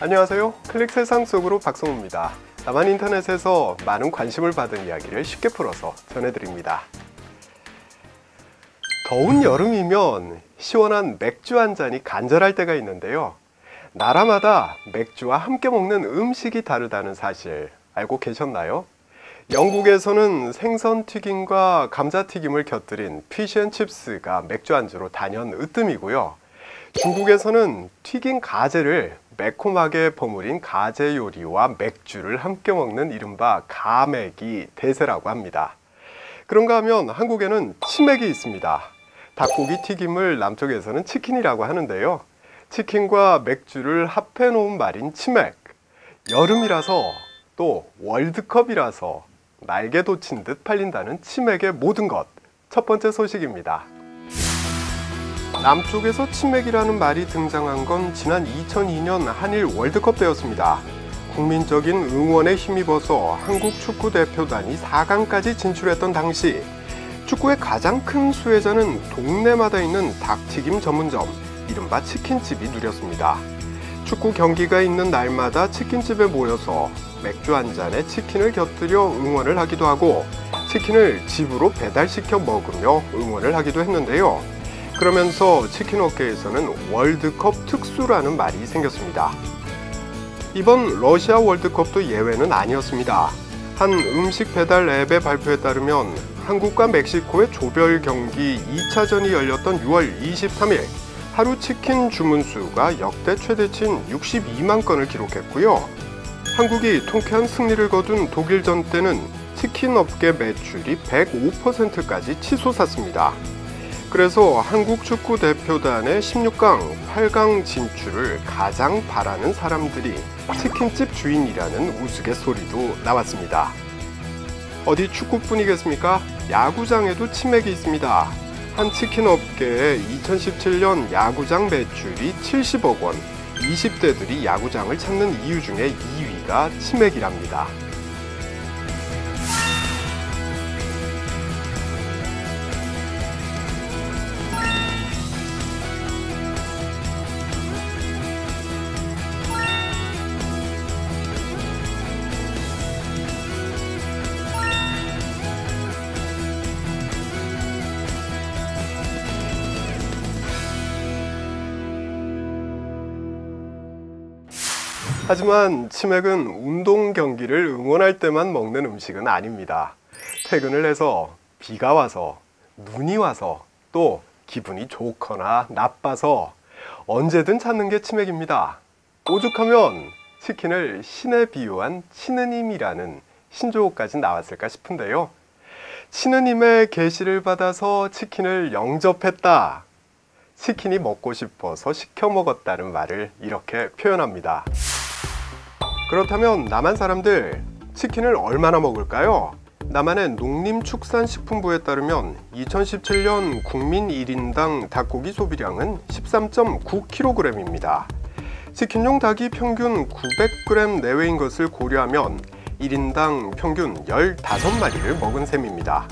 안녕하세요. 클릭 세상 속으로 박성우입니다. 나만 인터넷에서 많은 관심을 받은 이야기를 쉽게 풀어서 전해드립니다. 더운 여름이면 시원한 맥주 한 잔이 간절할 때가 있는데요. 나라마다 맥주와 함께 먹는 음식이 다르다는 사실 알고 계셨나요? 영국에서는 생선 튀김과 감자 튀김을 곁들인 피쉬앤칩스가 맥주 안주로 단연 으뜸이고요. 중국에서는 튀긴 가재를 매콤하게 버무린 가재 요리와 맥주를 함께 먹는 이른바 가맥이 대세라고 합니다. 그런가 하면 한국에는 치맥이 있습니다. 닭고기 튀김을 남쪽에서는 치킨이라고 하는데요. 치킨과 맥주를 합해 놓은 말인 치맥. 여름이라서 또 월드컵이라서 날개 돋친 듯 팔린다는 치맥의 모든 것. 첫 번째 소식입니다. 남쪽에서 치맥이라는 말이 등장한 건 지난 2002년 한일 월드컵 때였습니다. 국민적인 응원에 힘입어서 한국 축구대표단이 4강까지 진출했던 당시 축구의 가장 큰 수혜자는 동네마다 있는 닭튀김 전문점, 이른바 치킨집이 누렸습니다. 축구 경기가 있는 날마다 치킨집에 모여서 맥주 한 잔에 치킨을 곁들여 응원을 하기도 하고 치킨을 집으로 배달시켜 먹으며 응원을 하기도 했는데요. 그러면서 치킨 업계에서는 월드컵 특수라는 말이 생겼습니다. 이번 러시아 월드컵도 예외는 아니었습니다. 한 음식 배달 앱의 발표에 따르면 한국과 멕시코의 조별 경기 2차전이 열렸던 6월 23일 하루 치킨 주문 수가 역대 최대치인 62만 건을 기록했고요. 한국이 통쾌한 승리를 거둔 독일전 때는 치킨 업계 매출이 105%까지 치솟았습니다. 그래서 한국 축구 대표단의 16강, 8강 진출을 가장 바라는 사람들이 치킨집 주인이라는 우스갯소리도 나왔습니다. 어디 축구뿐이겠습니까? 야구장에도 치맥이 있습니다. 한 치킨 업계의 2017년 야구장 매출이 70억 원, 20대들이 야구장을 찾는 이유 중에 2위가 치맥이랍니다. 하지만 치맥은 운동 경기를 응원할 때만 먹는 음식은 아닙니다. 퇴근을 해서 비가 와서 눈이 와서 또 기분이 좋거나 나빠서 언제든 찾는 게 치맥입니다. 오죽하면 치킨을 신에 비유한 치느님이라는 신조어까지 나왔을까 싶은데요. 치느님의 계시를 받아서 치킨을 영접했다. 치킨이 먹고 싶어서 시켜 먹었다는 말을 이렇게 표현합니다. 그렇다면 남한 사람들 치킨을 얼마나 먹을까요? 남한의 농림축산식품부에 따르면 2017년 국민 1인당 닭고기 소비량은 13.9kg입니다. 치킨용 닭이 평균 900g 내외인 것을 고려하면 1인당 평균 15마리를 먹은 셈입니다.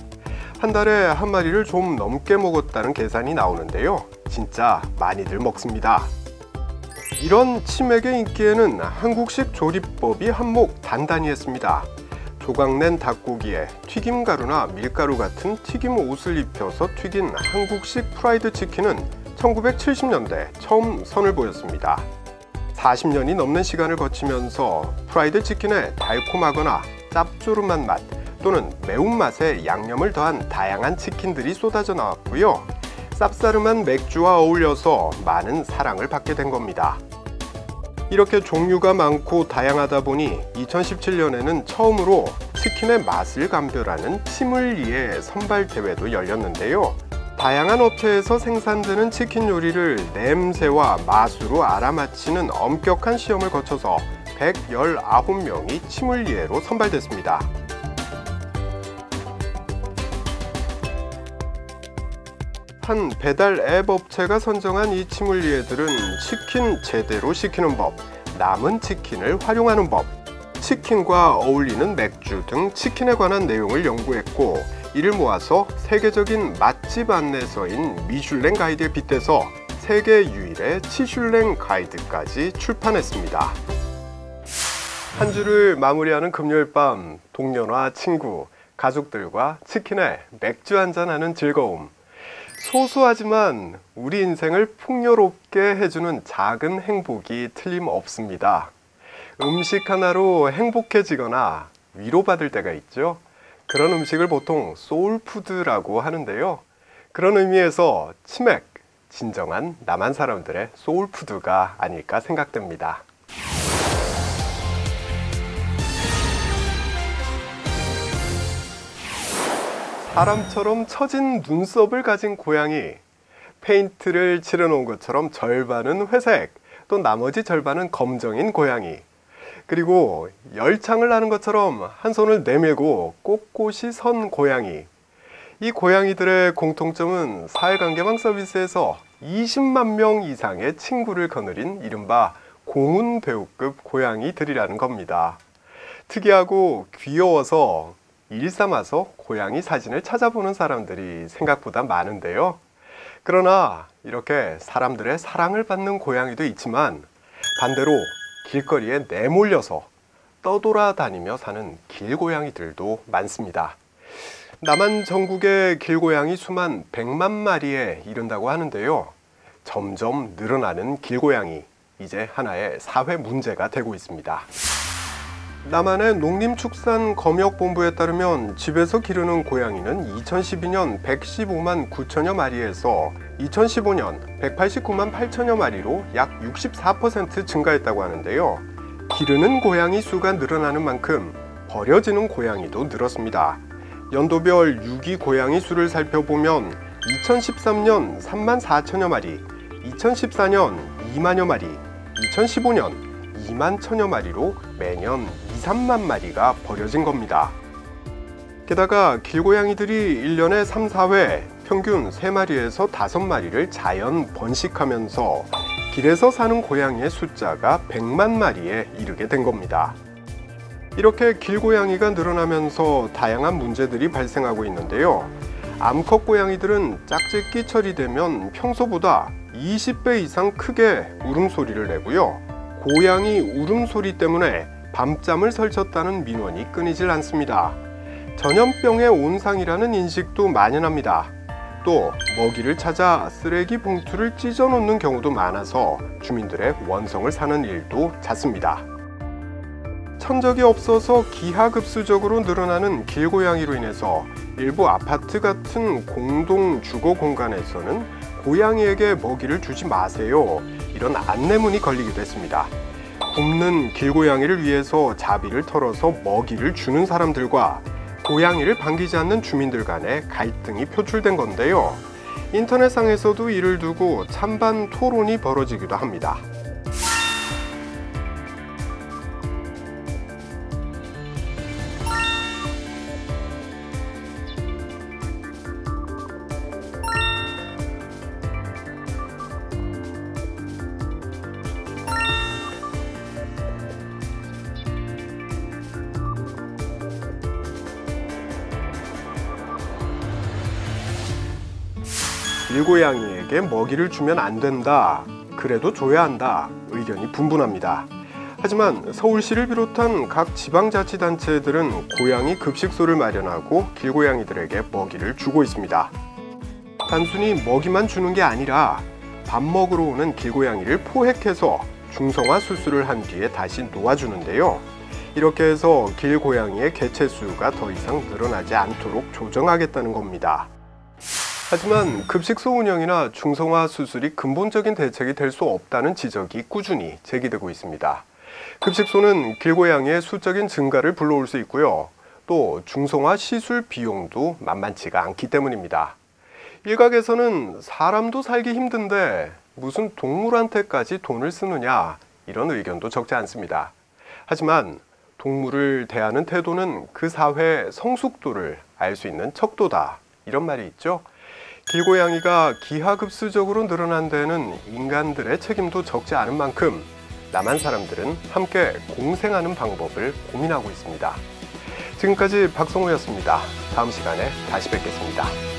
한 달에 한 마리를 좀 넘게 먹었다는 계산이 나오는데요. 진짜 많이들 먹습니다. 이런 치맥의 인기에는 한국식 조리법이 한몫 단단히 했습니다. 조각낸 닭고기에 튀김가루나 밀가루 같은 튀김 옷을 입혀서 튀긴 한국식 프라이드 치킨은 1970년대 처음 선을 보였습니다. 40년이 넘는 시간을 거치면서 프라이드 치킨에 달콤하거나 짭조름한 맛 또는 매운맛에 양념을 더한 다양한 치킨들이 쏟아져 나왔고요. 쌉싸름한 맥주와 어울려서 많은 사랑을 받게 된 겁니다. 이렇게 종류가 많고 다양하다 보니 2017년에는 처음으로 치킨의 맛을 감별하는 치믈리에 선발 대회도 열렸는데요. 다양한 업체에서 생산되는 치킨 요리를 냄새와 맛으로 알아맞히는 엄격한 시험을 거쳐서 119명이 치믈리에로 선발됐습니다. 한 배달 앱 업체가 선정한 이 치믈리에들은 치킨 제대로 시키는 법, 남은 치킨을 활용하는 법, 치킨과 어울리는 맥주 등 치킨에 관한 내용을 연구했고 이를 모아서 세계적인 맛집 안내서인 미슐랭 가이드에 빗대서 세계 유일의 치슐랭 가이드까지 출판했습니다. 한 주를 마무리하는 금요일 밤, 동료나 친구, 가족들과 치킨에 맥주 한잔하는 즐거움. 소소하지만 우리 인생을 풍요롭게 해주는 작은 행복이 틀림없습니다. 음식 하나로 행복해지거나 위로받을 때가 있죠. 그런 음식을 보통 소울푸드라고 하는데요. 그런 의미에서 치맥, 진정한 남한 사람들의 소울푸드가 아닐까 생각됩니다. 사람처럼 처진 눈썹을 가진 고양이, 페인트를 칠해놓은 것처럼 절반은 회색, 또 나머지 절반은 검정인 고양이, 그리고 열창을 하는 것처럼 한 손을 내밀고 꼿꼿이 선 고양이. 이 고양이들의 공통점은 사회관계망 서비스에서 20만 명 이상의 친구를 거느린 이른바 공훈배우급 고양이들이라는 겁니다. 특이하고 귀여워서 일 삼아서 고양이 사진을 찾아보는 사람들이 생각보다 많은데요. 그러나 이렇게 사람들의 사랑을 받는 고양이도 있지만 반대로 길거리에 내몰려서 떠돌아다니며 사는 길고양이들도 많습니다. 남한 전국의 길고양이 수만 100만 마리에 이른다고 하는데요. 점점 늘어나는 길고양이, 이제 하나의 사회 문제가 되고 있습니다. 남한의 농림축산검역본부에 따르면 집에서 기르는 고양이는 2012년 115만 9천여 마리에서 2015년 189만 8천여 마리로 약 64% 증가했다고 하는데요. 기르는 고양이 수가 늘어나는 만큼 버려지는 고양이도 늘었습니다. 연도별 유기 고양이 수를 살펴보면 2013년 3만 4천여 마리, 2014년 2만여 마리, 2015년 2만 천여 마리로 매년 2, 3만 마리가 버려진 겁니다. 게다가 길고양이들이 1년에 3, 4회 평균 3마리에서 5마리를 자연 번식하면서 길에서 사는 고양이의 숫자가 100만 마리에 이르게 된 겁니다. 이렇게 길고양이가 늘어나면서 다양한 문제들이 발생하고 있는데요. 암컷 고양이들은 짝짓기철이 되면 평소보다 20배 이상 크게 울음소리를 내고요. 고양이 울음소리 때문에 밤잠을 설쳤다는 민원이 끊이질 않습니다. 전염병의 온상이라는 인식도 만연합니다. 또 먹이를 찾아 쓰레기 봉투를 찢어 놓는 경우도 많아서 주민들의 원성을 사는 일도 잦습니다. 천적이 없어서 기하급수적으로 늘어나는 길고양이로 인해서 일부 아파트 같은 공동 주거 공간에서는 고양이에게 먹이를 주지 마세요, 이런 안내문이 걸리기도 했습니다. 굶는 길고양이를 위해서 자비를 털어서 먹이를 주는 사람들과 고양이를 반기지 않는 주민들 간의 갈등이 표출된 건데요. 인터넷상에서도 이를 두고 찬반 토론이 벌어지기도 합니다. 길고양이에게 먹이를 주면 안 된다, 그래도 줘야 한다, 의견이 분분합니다. 하지만 서울시를 비롯한 각 지방자치단체들은 고양이 급식소를 마련하고 길고양이들에게 먹이를 주고 있습니다. 단순히 먹이만 주는 게 아니라 밥 먹으러 오는 길고양이를 포획해서 중성화 수술을 한 뒤에 다시 놓아주는데요. 이렇게 해서 길고양이의 개체수가 더 이상 늘어나지 않도록 조정하겠다는 겁니다. 하지만 급식소 운영이나 중성화 수술이 근본적인 대책이 될 수 없다는 지적이 꾸준히 제기되고 있습니다. 급식소는 길고양이의 수적인 증가를 불러올 수 있고요. 또 중성화 시술 비용도 만만치가 않기 때문입니다. 일각에서는 사람도 살기 힘든데 무슨 동물한테까지 돈을 쓰느냐, 이런 의견도 적지 않습니다. 하지만 동물을 대하는 태도는 그 사회의 성숙도를 알 수 있는 척도다, 이런 말이 있죠. 길고양이가 기하급수적으로 늘어난 데에는 인간들의 책임도 적지 않은 만큼 남한 사람들은 함께 공생하는 방법을 고민하고 있습니다. 지금까지 박성호였습니다. 다음 시간에 다시 뵙겠습니다.